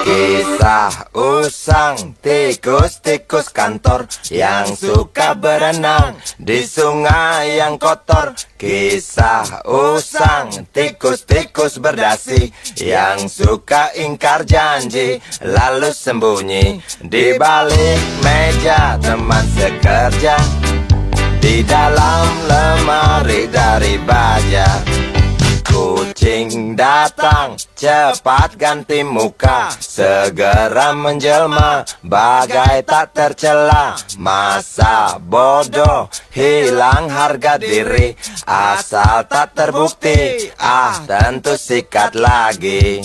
Kisah usang tikus-tikus kantor yang suka berenang di sungai yang kotor. Kisah usang tikus-tikus berdasi yang suka ingkar janji lalu sembunyi di balik meja teman sekerja, di dalam lemari dari baja. Kucing datang, cepat ganti muka, segera menjelma, bagai tak tercela. Masa bodoh, hilang harga diri, asal tak terbukti, tentu sikat lagi.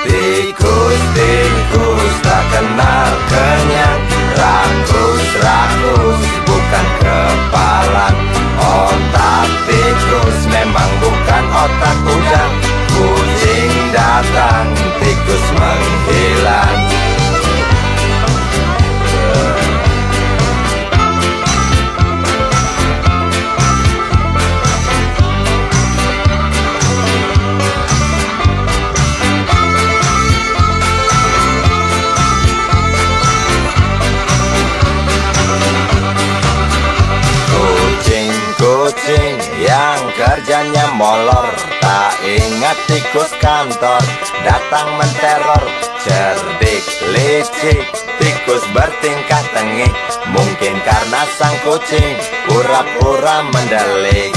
Tikus-tikus tak kenal kenyang, rakus-rakus bukan kepalang. Otak tikus memang bukan otak udang. Kucing datang, tikus menghilang. Kucing yang kerjanya molor, tak ingat tikus kantor datang menteror. Cerdik licik, tikus bertingkah tengik, mungkin karena sang kucing pura-pura mendelik.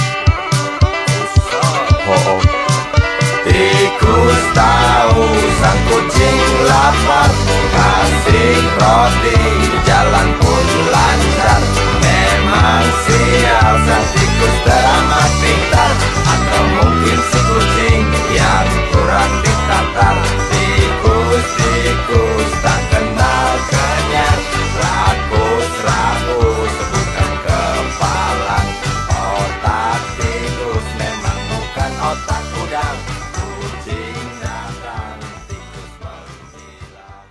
Tikus tahu sang kucing lapar, kasih roti, jalan pun lancar. Memang sial sang tikus teramat pintar, atau mungkin si kucing yang kurang ditatar. Tikus-tikus tak kenal kenyang, rakus-rakus bukan kepalang. Otak tikus memang bukan otak udang. Kucing datang, tikus menghilang.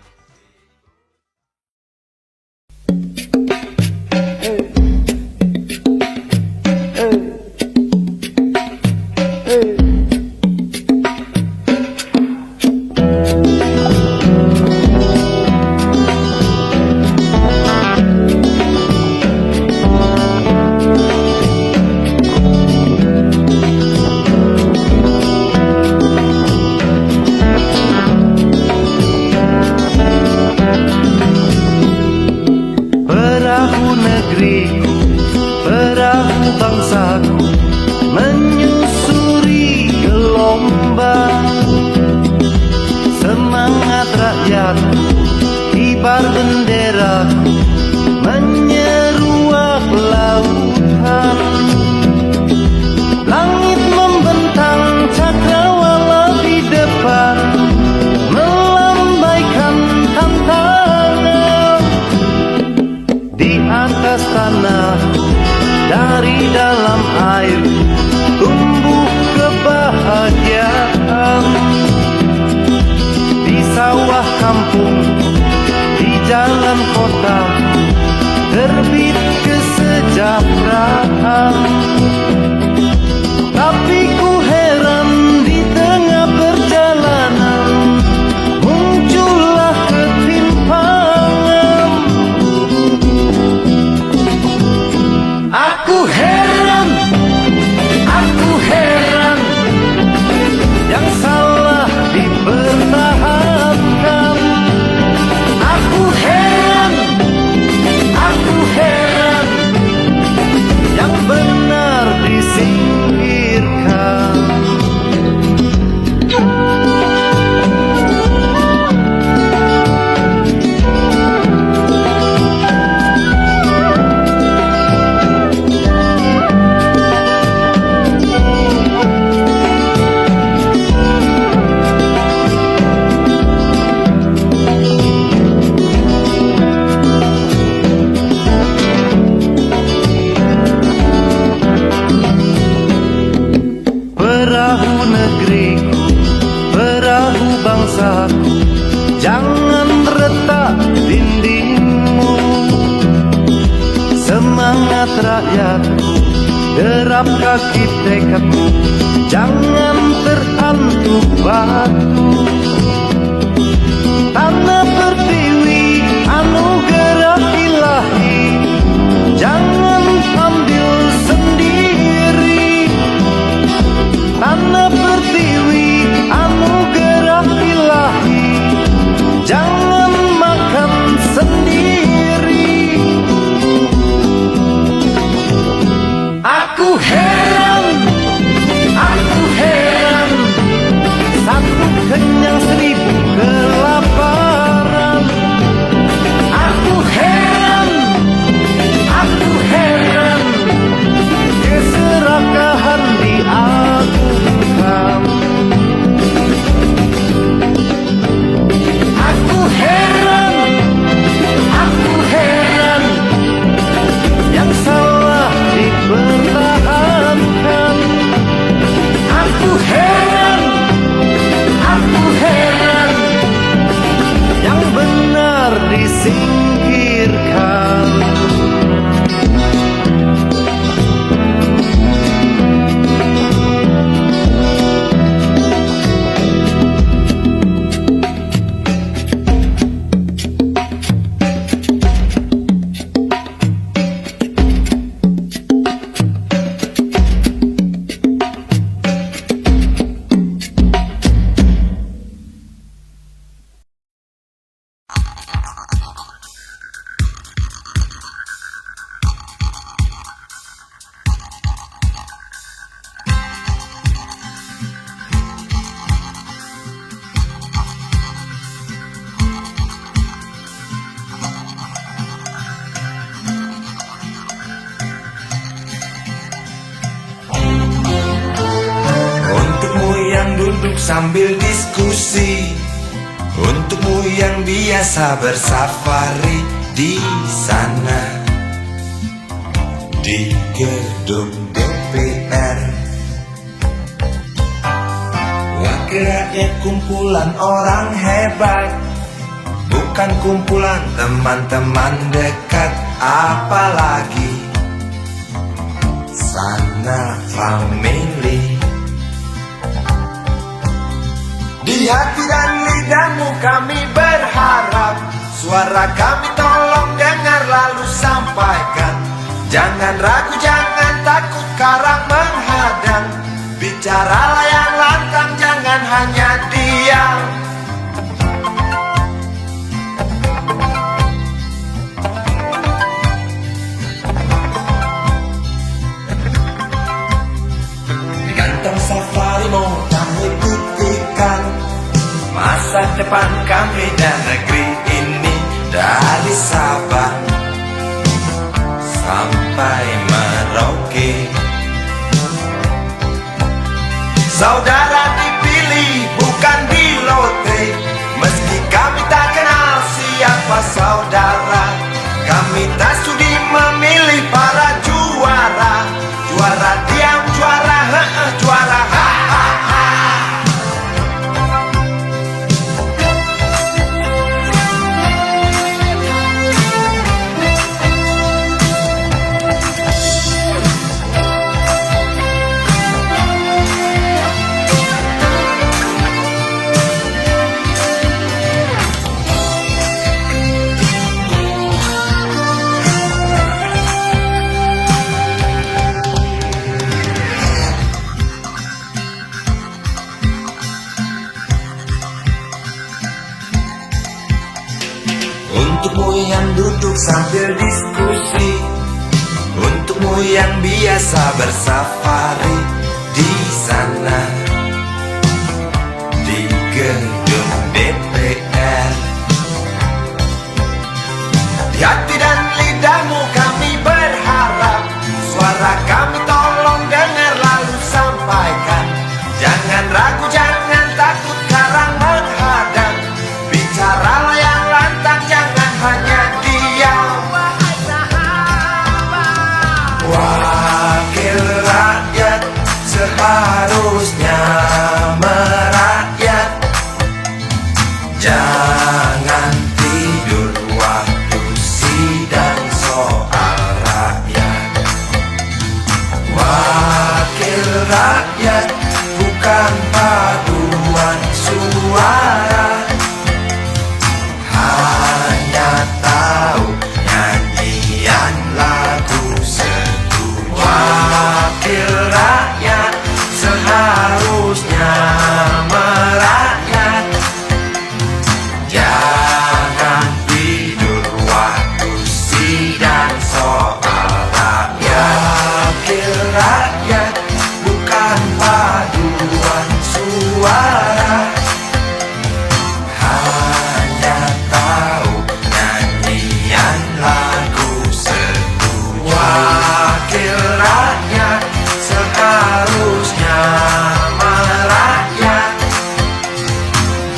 Kibar bendera menyeruak lautan, langit membentang cakrawala di depan, melambaikan tantangan. Di atas tanah, dari dalam air, tumbuh kebahagiaan. Di sawah kampung, di jalan kota, terbit kesejahteraan. Tapi ku heran, di tengah perjalanan muncullah ketimpangan. Aku heran, yang salah dipertahankan. Aku heran, yang benar disingkirkan. jiwaku, jangan retak dindingmu. Semangat rakyatku, derap kaki tekadmu, jangan terhantu batu. Tanah pertiwi anugerah ilahi, jangan ambil sendiri. Tanah pertiwi anugerah ilahi, jangan makan sendiri. Aku heran, satu kenyang seribu kelaparan. Aku heran, keserakahan diagungkan. Aku heran, yang salah dipertahankan. Aku heran, yang benar disingkirkan. Sambil diskusi, untukmu yang biasa bersafari di sana, di gedung DPR. Wakil rakyat kumpulan orang hebat, bukan kumpulan teman-teman dekat, apalagi sana family. Di hati dan lidahmu kami berharap, suara kami tolong dengar lalu sampaikan. Jangan ragu, jangan takut karang menghadang, bicaralah yang lantang, jangan hanya diam. Ganteng safari mau kami buktikan masa depan kami dan negeri ini, dari Sabang sampai Merauke. Saudara dipilih bukan di lotre, meski kami tak kenal siapa saudara. Kami tak sudi memilih para juara, juara diam, juara juara untukmu yang duduk sambil diskusi, untukmu yang biasa bersafari di sana, di gedung DPR. Di hati dan lidahmu kami berharap, suara kami tolong dengar lalu sampaikan. Jangan ragu, jangan takut karang menghadang, bicaralah yang lantang, jangan hanya diam. Wakil rakyat seharusnya merakyat, paduan suara. Hanya tahu nyanyian lagu sendu. Wakil rakyat seharusnya merakyat. Jangan tidur waktu sidang soal rakyat. Wakil rakyat bukan paduan suara. Hanya tahu nyanyian lagu sendu. Wakil rakyat seharusnya merakyat.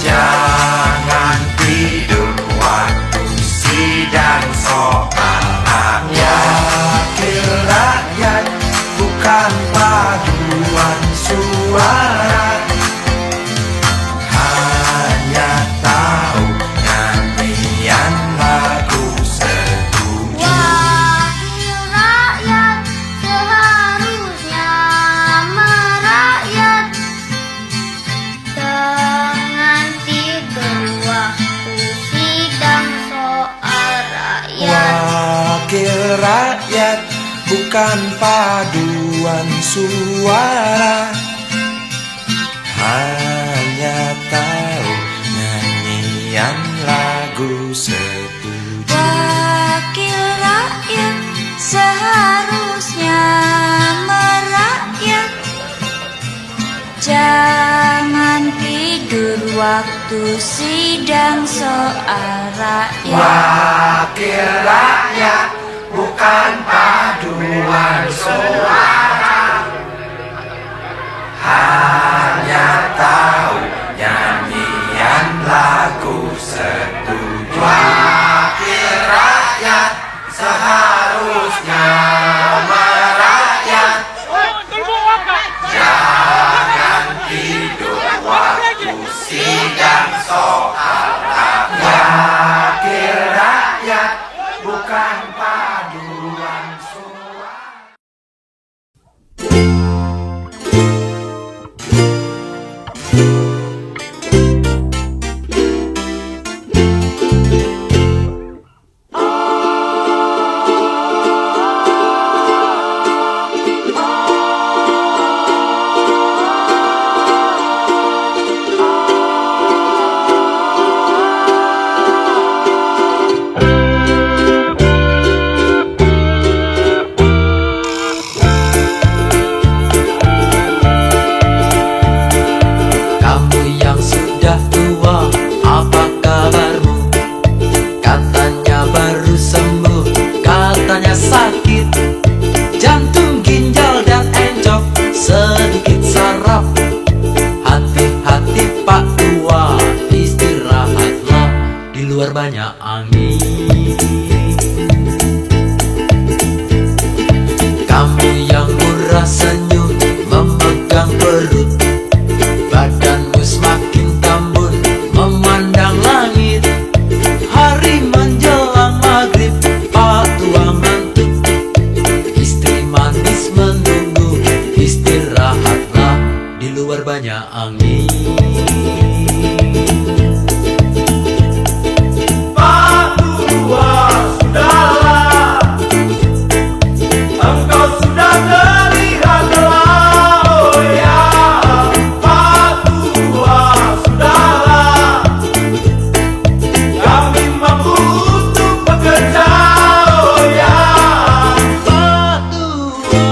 Jangan tidur waktu sidang soal rakyat. Wakil rakyat bukan paduan suara. Hanya tahu nyanyian lagu setuju. Wakil rakyat seharusnya merakyat. Jangan tidur waktu sidang soal rakyat. Wakil rakyat bukan paduan suara. Hanya tahu nyanyian lagu setuju. Wakil rakyat seharusnya merakyat. Jangan tidur waktu sidang soal rakyat. Wakil rakyat bukan paduan suara. Hanya tahu nyanyian lagu setuju. Wakil rakyat seharusnya merakyat. Jangan tidur waktu sidang soal rakyat. Wakil rakyat bukan paduan suara. Kamu yang sudah tua, apa kabarmu? Katanya baru sembuh, katanya sakit jantung, ginjal dan encok, sedikit saraf. Hati-hati Pak Tua, istirahatlah, di luar banyak angin. Kamu yang murah senyum, memegang perut, badanmu semakin tambun, memandang langit. Hari menjelang maghrib, Pak Tua ngantuk, istri manis menunggu. Istirahatlah, di luar banyak angin. Pak Tua, sudahlah, engkau sudah terlihat lelah, oh ya. Pak Tua, sudahlah, kami mampu untuk bekerja, oh ya. Pak Tua,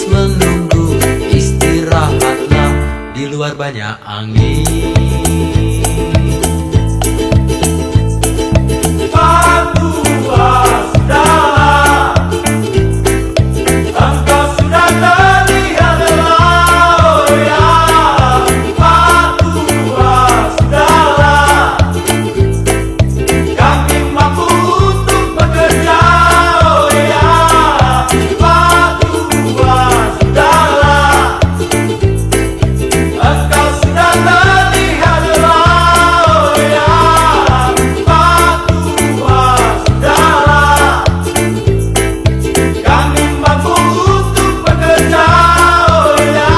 menunggu, istirahat luar banyak angin. Padua sudahlah, engkau sudah terlihat lelah, oh ya. Padua sudahlah, kami mampu untuk bekerja, oh ya. Padua sudahlah, engkau sudah terlihat lelah, oh ya. Padua sudahlah, kami mampu untuk bekerja, oh ya.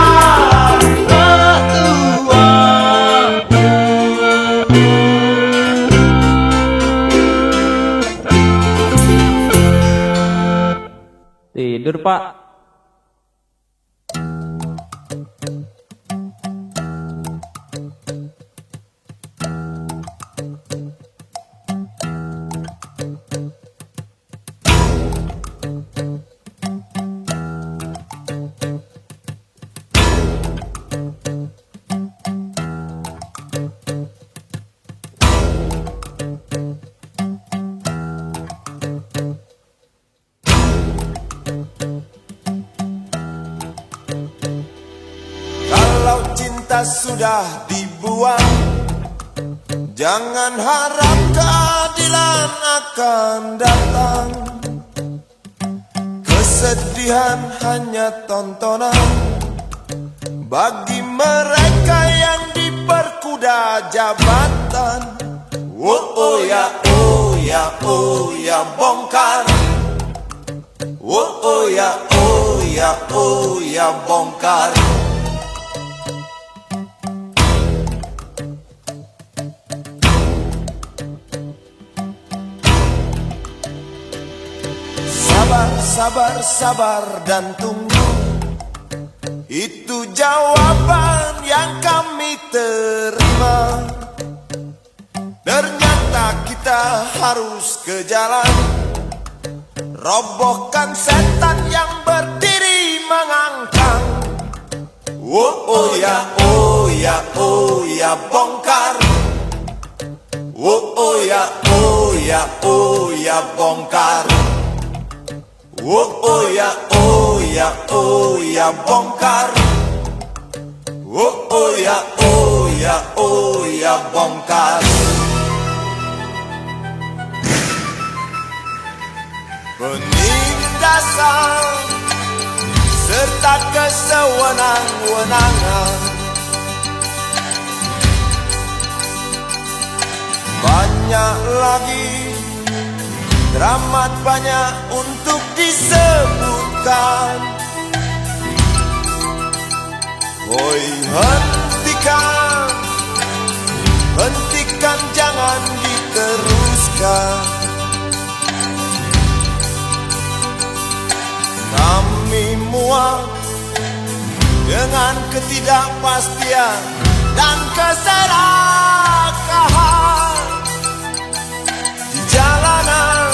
Tidur, Pak. Kalau cinta sudah dibuang, jangan harap keadilan akan datang. Kesedihan hanya tontonan bagi mereka yang diperkuda jabatan. Oh ya, oh ya, oh ya, bongkar. Oh ya, oh ya, oh ya, bongkar. Sabar, sabar, sabar dan tunggu, itu jawaban yang kami terima. Ternyata kita harus ke jalan, robohkan setan yang berdiri mengangkang. Oh ya, oh ya, oh ya, bongkar. Oh ya, oh ya, oh ya, bongkar. Oh ya, oh ya, oh ya, bongkar. Oh ya, oh ya, oh ya, bongkar. Penindasan serta kesewenang-wenangan, banyak lagi, teramat banyak untuk disebutkan. Hoi, hentikan, hentikan, jangan diteruskan. Kami muak dengan ketidakpastian dan keserakahan di jalanan.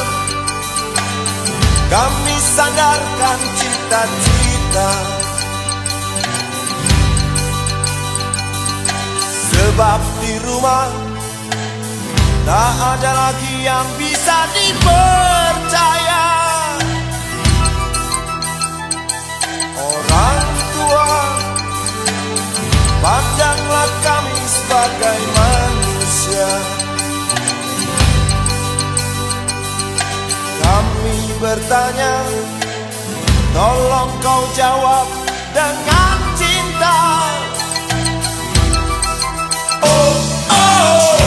Kami sandarkan cita-cita, sebab di rumah tak ada lagi yang bisa dipercaya. Orang tua, pandanglah kami sebagai manusia. Kami bertanya, tolong kau jawab dengan cinta. Oh, oh.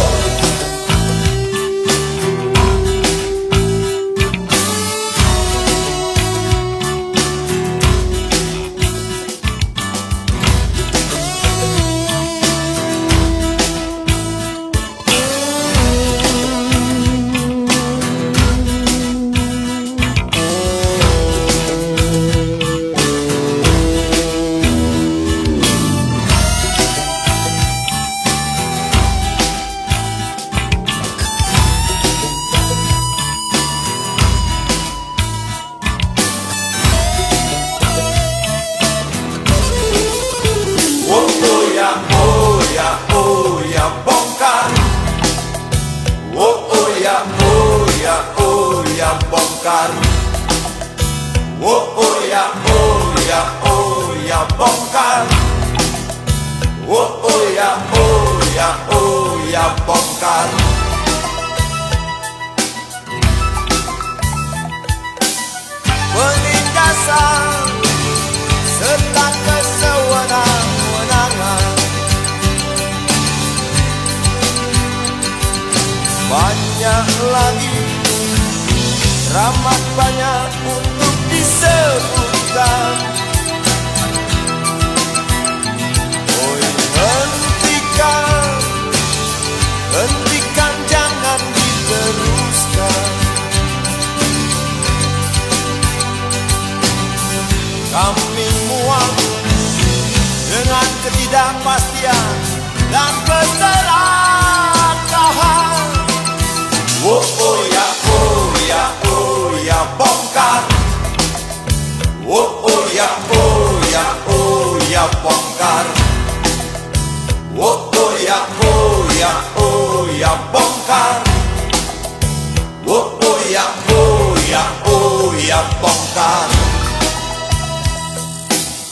bongkar. Oh ya, oh ya, oh ya, bongkar. Penindasan serta kesewenang-wenangan, banyak lagi, teramat banyak untuk disebutkan. Oh, hentikan, jangan diteruskan. Kami muak dengan ketidakpastian dan keserakahan. Oh ya, oh ya, oh ya, bongkar. Oh ya, oh ya, oh ya, bongkar. Oh ya, oh ya, oh ya, bongkar. Oh ya, oh ya, oh ya, bongkar.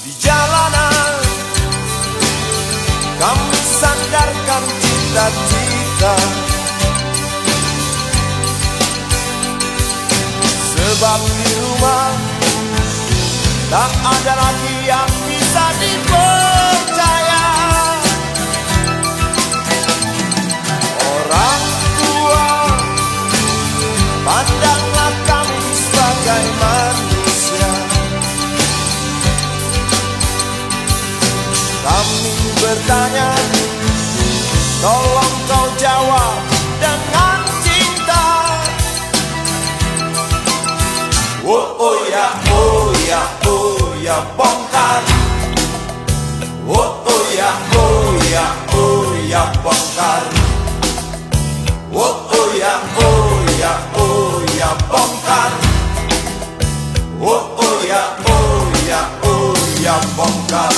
Di jalanan kami sandarkan cita-cita, sebab di rumah tak ada lagi yang bisa dipercaya. Orang tua, pandanglah kami sebagai manusia. Kami bertanya, tolong kau jawab dengan cinta. Oh ya, oh ya, oh ya, bongkar. Oh ya, oh ya, oh ya, bongkar. Oh ya, oh ya, oh ya, bongkar. Oh ya, oh ya, oh ya, bongkar.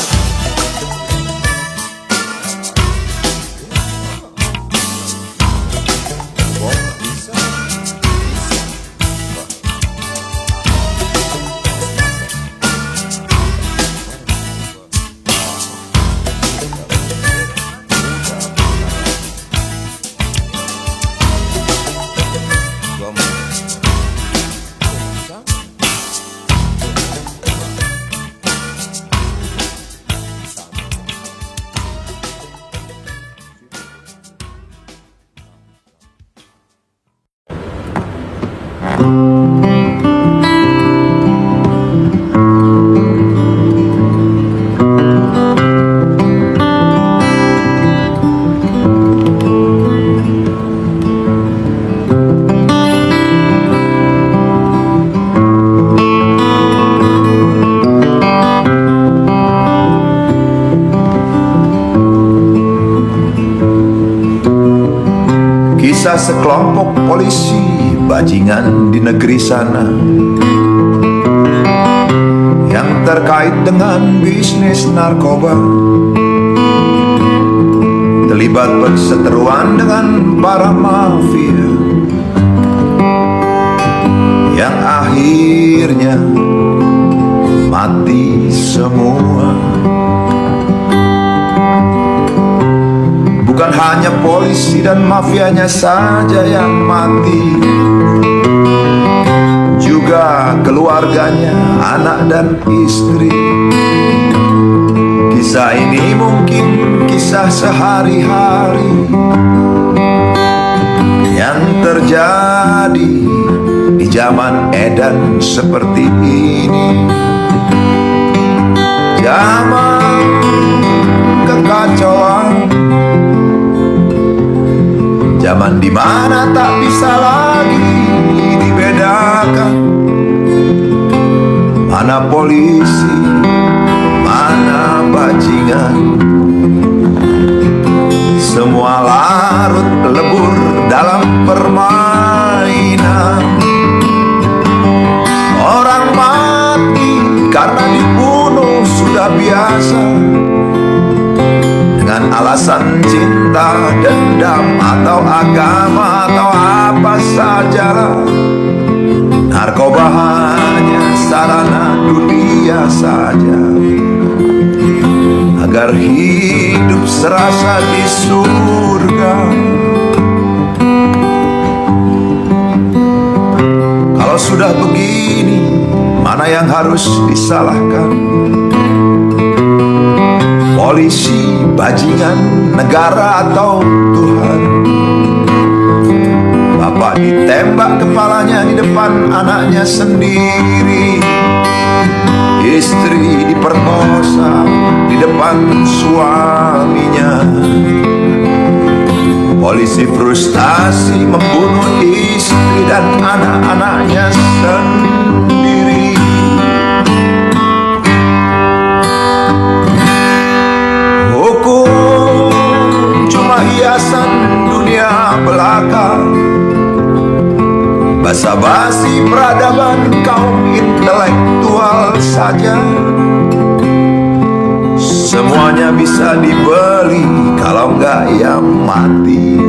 Kisah sekelompok polisi bajingan di negeri sana yang terkait dengan bisnis narkoba, terlibat perseteruan dengan para mafia yang akhirnya mati semua. Bukan hanya polisi dan mafianya saja yang mati, juga keluarganya, anak dan istri. Kisah ini mungkin kisah sehari-hari yang terjadi di zaman edan seperti ini. Zaman kekacauan, zaman dimana tak bisa lagi dibedakan mana polisi, mana bajingan. Semua larut lebur dalam permainan. Orang mati karena dibunuh sudah biasa, dengan alasan cinta, dendam, atau agama, atau apa saja. Narkoba hanya sarana dunia saja. agar hidup serasa di surga. Kalau sudah begini, mana yang harus disalahkan? Polisi, bajingan, negara, atau Tuhan? Bapak ditembak kepalanya di depan anaknya sendiri. Istri diperkosa di depan suaminya. Polisi frustasi membunuh istri dan anak-anaknya sendiri. Hukum cuma hiasan dunia belaka, basa-basi peradaban kaum intelektual saja. Semuanya bisa dibeli, kalau enggak ya mati.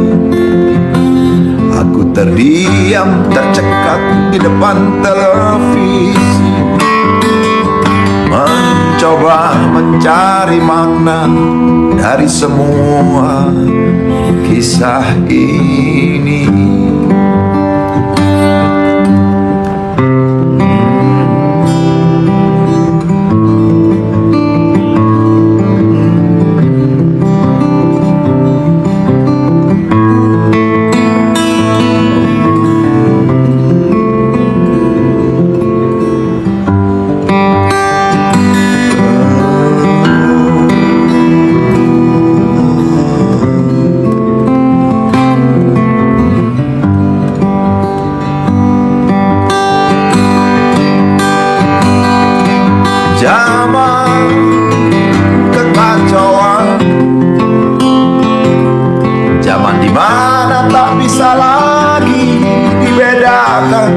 Aku terdiam, tercekat di depan televisi, mencoba mencari makna dari semua kisah ini. Zaman kekacauan, zaman dimana tak bisa lagi dibedakan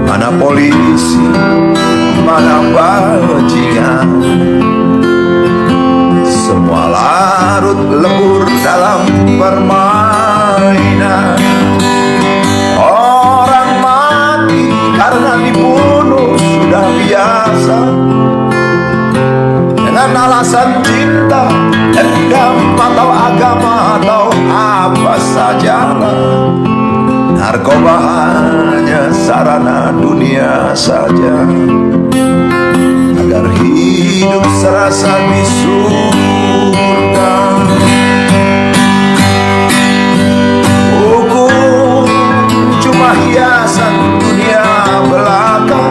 mana polisi, mana bajingan. Semua larut lebur dalam permainan. Orang mati karena dibunuh sudah biasa, dengan alasan cinta, dendam, atau agama, atau apa sajalah. Narkoba hanya sarana dunia saja, agar hidup serasa di surga. Hukum cuma hiasan dunia belaka,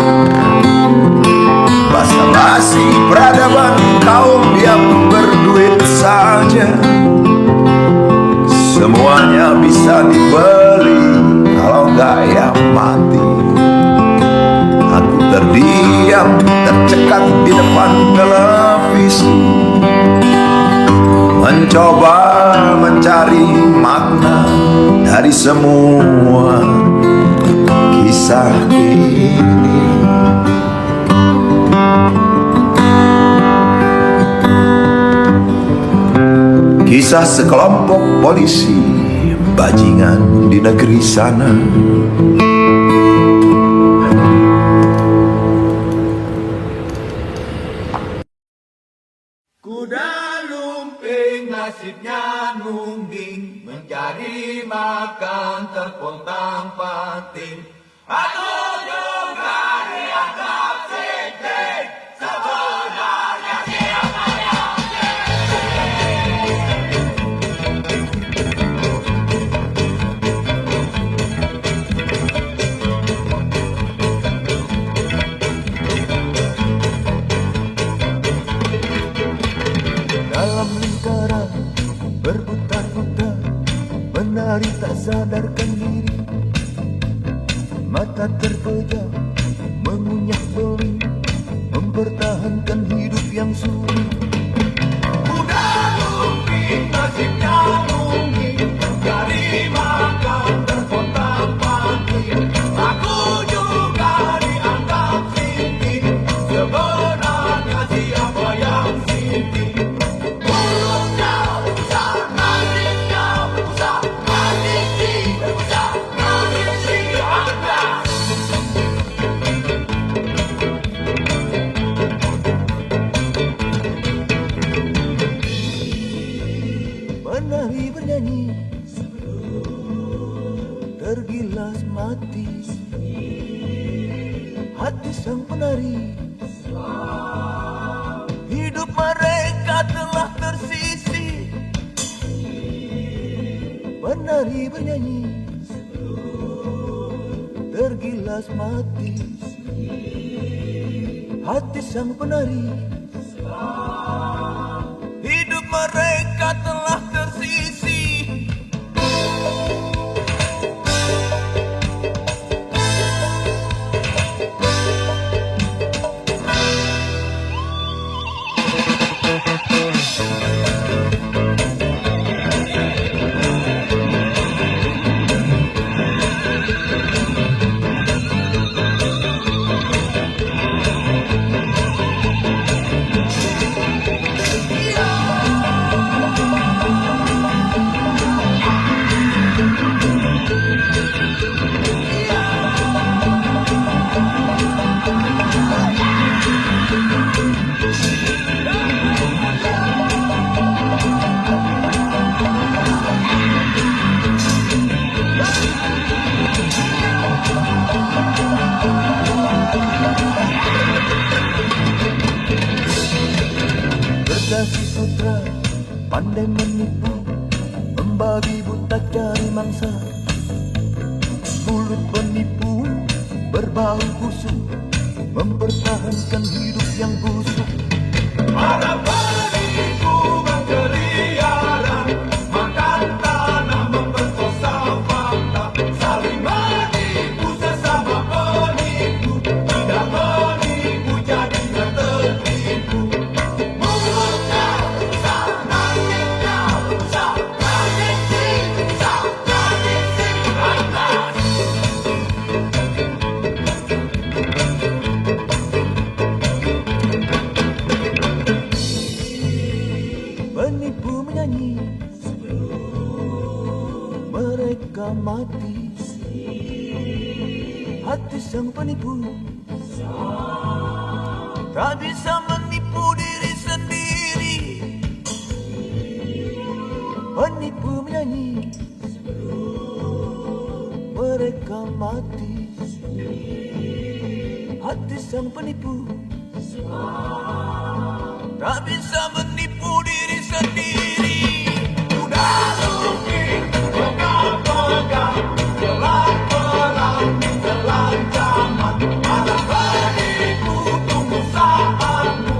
basa-basi peradaban kaum yang berduit saja. Semuanya bisa dibeli, kalau enggak ya mati. Aku terdiam, tercekat di depan televisi, mencoba mencari makna dari semua kisah ini. Kisah sekelompok polisi bajingan di negeri sana. Kuda lumping nasibnya nungging, mencari makan terpontang-panting. Aku juga dianggap sinting, sebenarnya siapa yang dalam lingkaran berputar-putar, menari tak sadarkan diri. Mata terpejam, mengunyah beli, mempertahankan hidup yang sulit. Kuda lumping nasibnya nungging, mencari makan terpontang-panting. Aku juga dianggap sinting, sebenarnya siapa yang sinting? Mulutnya besar, nasibnya besar, nasibnya besar, nasibnya Anda. menyanyi tergilas mati hati sang penari. Hidup mereka telah tersisih. Penari bernyanyi tergilas mati hati sang penari. Hidup mereka telah tersisih. Berdasi sutra pandai menipu, membabi buta cari mangsa. Mulut penipu berbau busuk, mempertahankan hidup yang busuk. Para penipu berkeliaran, makan tanah, memperkosa fakta, saling menipu sesama penipu, tidak menipu jadinya tertipu. Mulutnya rusak, nasibnya rusak, tradisi rusak, tradisi atas. Penipu menyanyi mereka mati hati sang penipu tak bisa menipu diri sendiri. Penipu menyanyi mereka mati hati sang penipu tak bisa menipu diri sendiri. Udah rugi, pegang-pegang, pelan-pelan, telan zaman. Para penipu tunggu saatmu.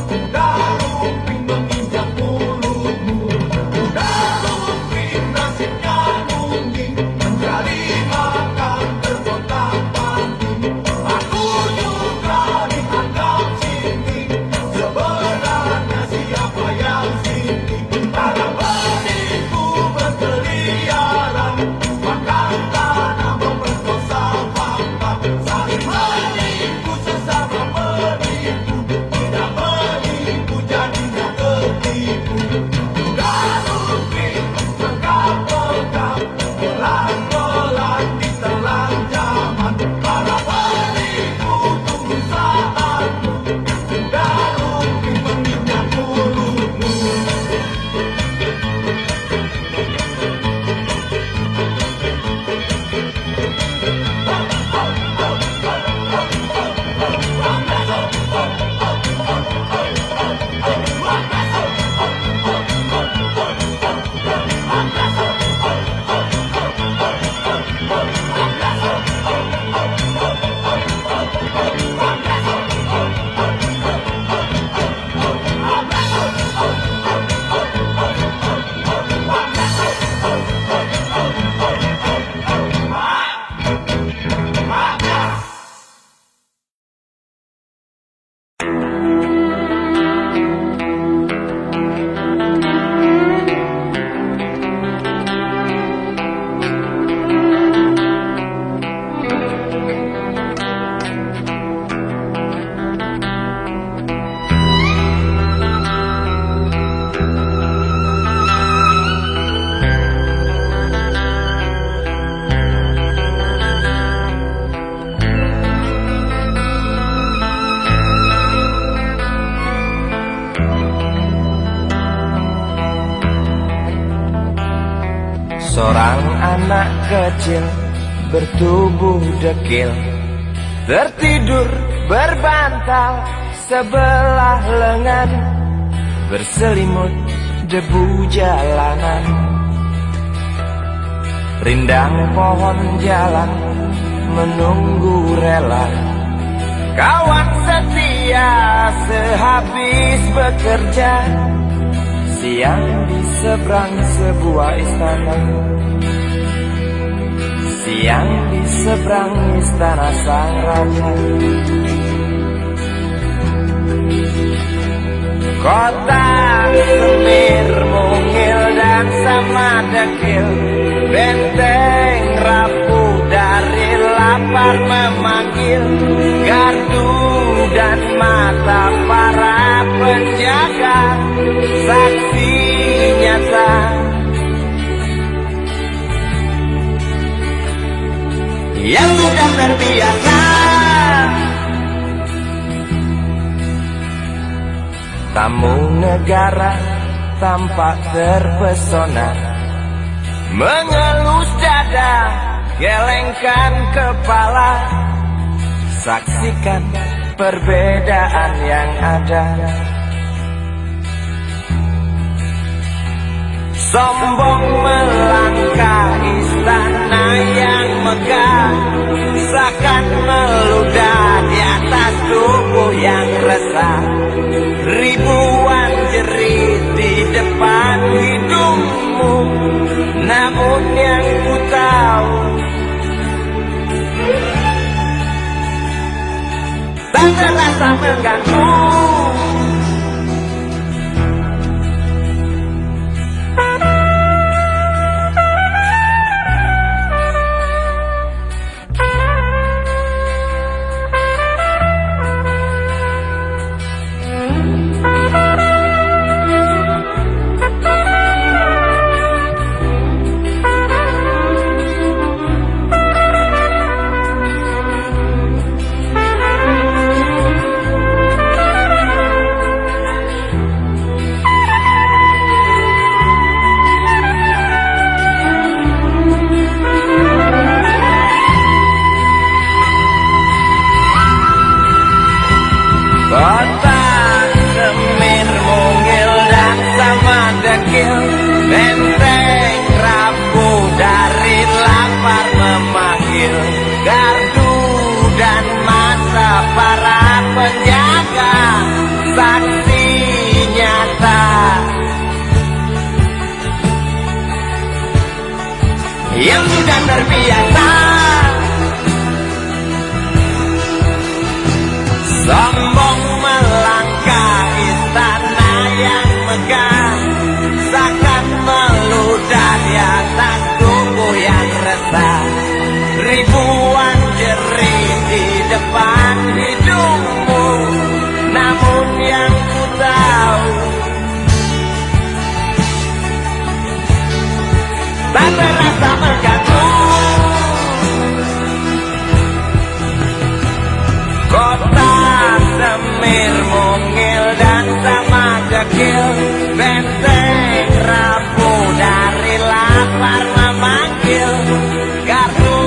Udah rugi, menginjak mulutmu. Udah rugi, nasibnya nungging, menjadi makan tergontang-panting. Aku juga dianggap sinting, sebenarnya siapa Seorang anak kecil bertubuh dekil tertidur berbantal sebelah lengan, berselimut debu jalanan. Rindang pohon jalan menunggu rela kawan setia sehabis bekerja. Siang di seberang sebuah istana, siang di seberang istana sang raja. Kota Semir mungil dan sama dekil, benteng rapuh dari lapar memanggil, gardu dan mata para penjaga saksi nyata. Yang sudah terbiasa tamu negara tampak terpesona, mengelus dada, gelengkan kepala, saksikan perbedaan yang ada. Sombong melangkah istana yang megah, seakan meludah di atas tubuh yang resah. Ribuan jerit di depan hidungmu, namun yang ku tahu tak terasa mengganggu. Kota Semir mungil dan sama dekil, benteng rapuh dari lapar memanggil, gardu dan masa para penjaga saksi nyata. Yang sudah terbiasa sombong melangkah istana yang megah, seakan meludah di atas tubuh yang resah. Ribuan jerit di depan hidungmu, namun yang ku tahu tak terasa mengganggu. Kota Semir mungil dan sama dekil, benteng rapuh dari lapar memanggil, gardu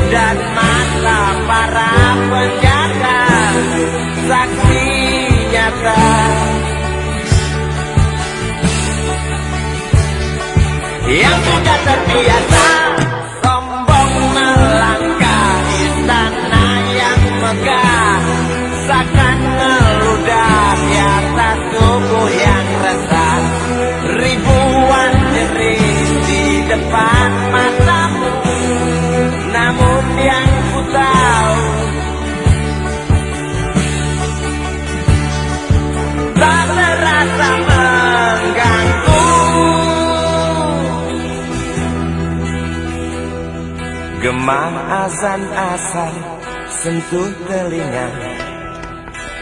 dan mata para penjaga saksi nyata. Yang sudah terbiasa sombong melangkah istana yang megah, seakan meludah di atas tubuh yang resah. Ribuan jerit di depan matamu, namun yang ku tahu tak terasa mengganggu. Gema azan asar sentuh telinga,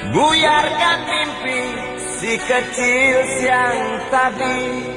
buyarkan mimpi si kecil siang tadi.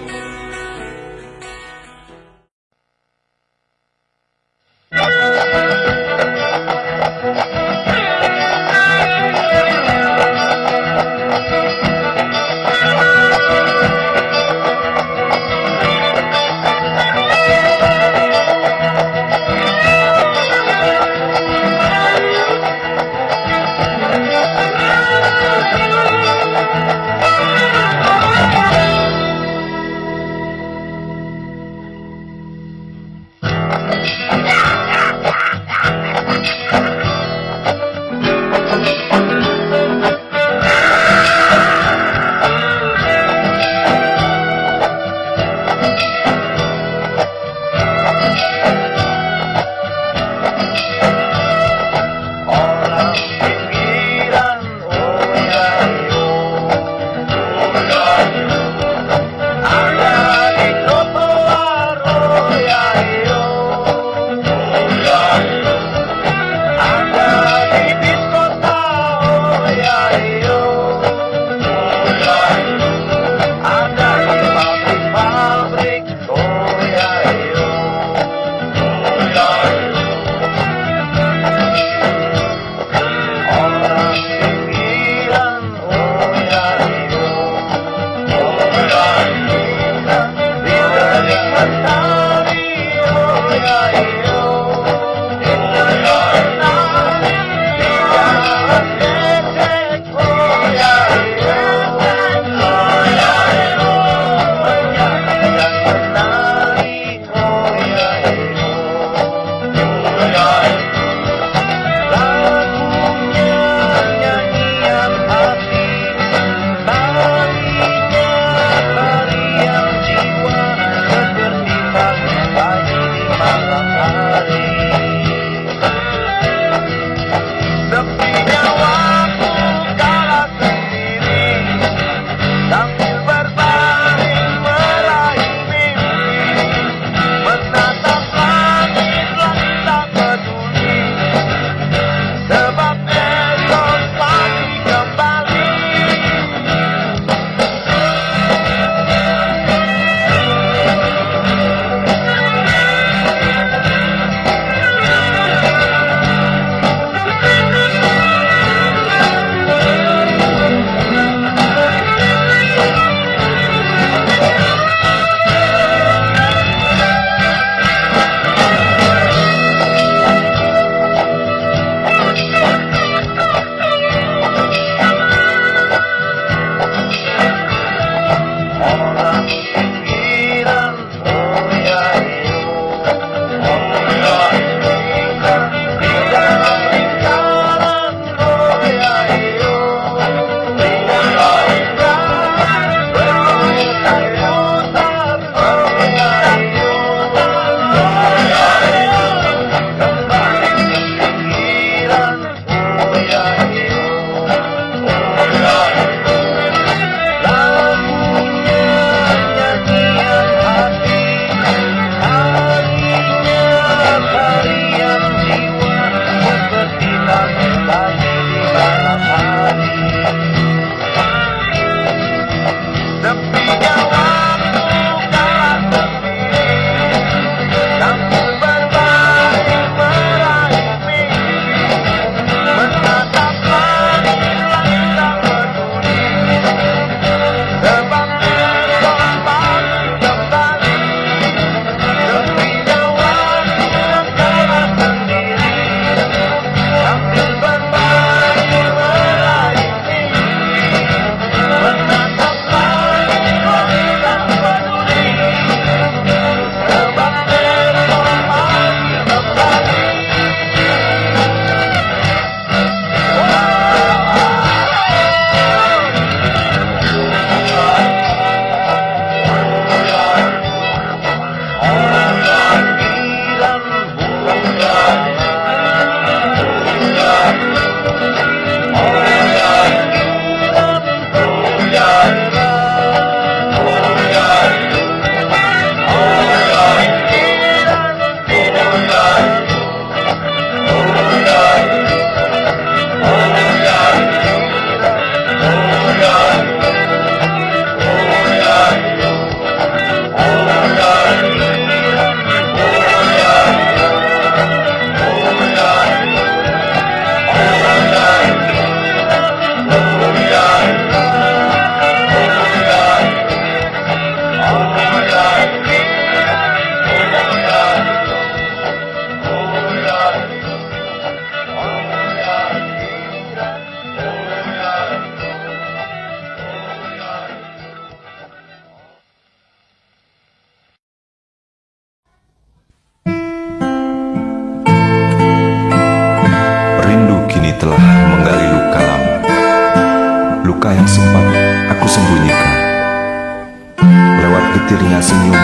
getirnya senyum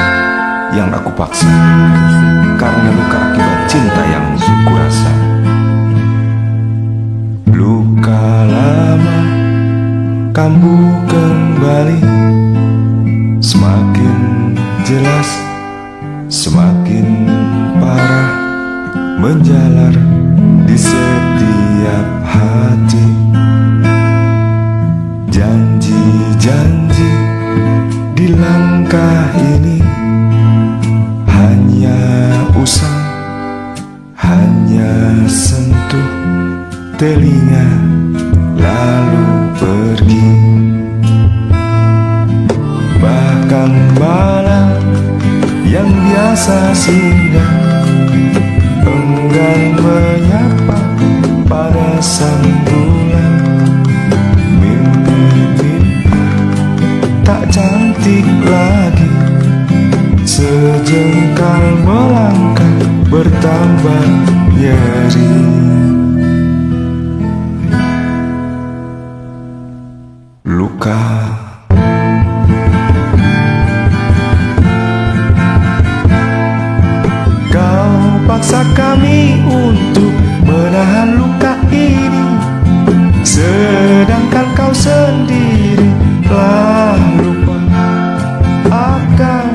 yang aku paksa karena luka akibat cinta yang kurasa. Luka lama kambuh kembali, semakin jelas, semakin parah, menjalar di setiap hati. Janji-janji di langkah ini hanya usang, hanya sentuh telinga lalu pergi. Bahkan malam yang biasa singgah enggan menyapa pada sang bulan. Mimpi-mimpi tak cantik lagi, sejengkal melangkah bertambah nyeri. Luka kau paksa kami untuk menahan luka ini, sedangkan kau sendiri telah lupa akan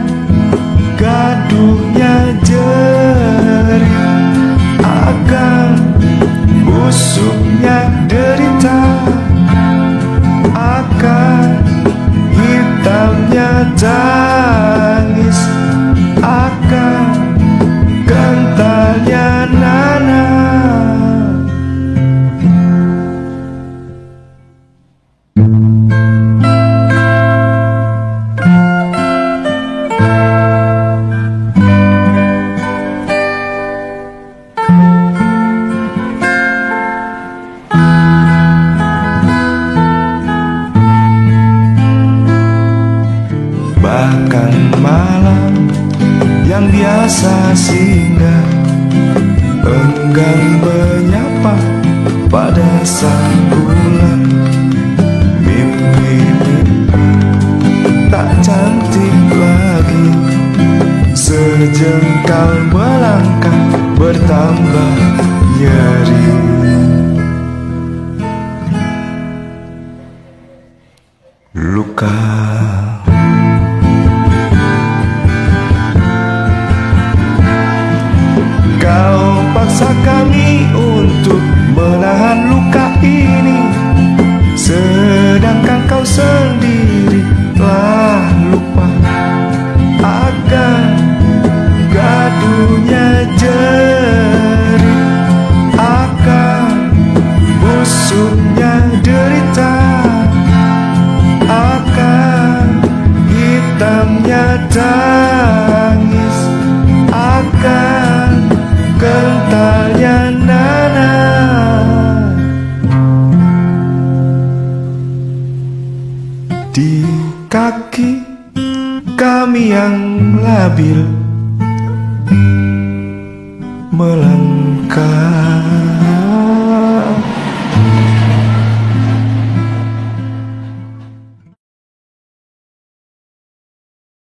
gaduhnya jerih, akan busuknya derita, akan hitamnya tangis, akan kentalnya nanah. Bahkan malam yang biasa singgah enggan menyapa pada sang bulan. Mimpi-mimpi tak cantik lagi, sejengkal melangkah bertambah nyeri. Luka kau paksa kami untuk menahan luka ini, sedangkan kau sendiri telah lupa akan gaduhnya jerih, akan busuknya derita, akan hitamnya tangis, akan kentalnya nanah. Di kaki kami yang labil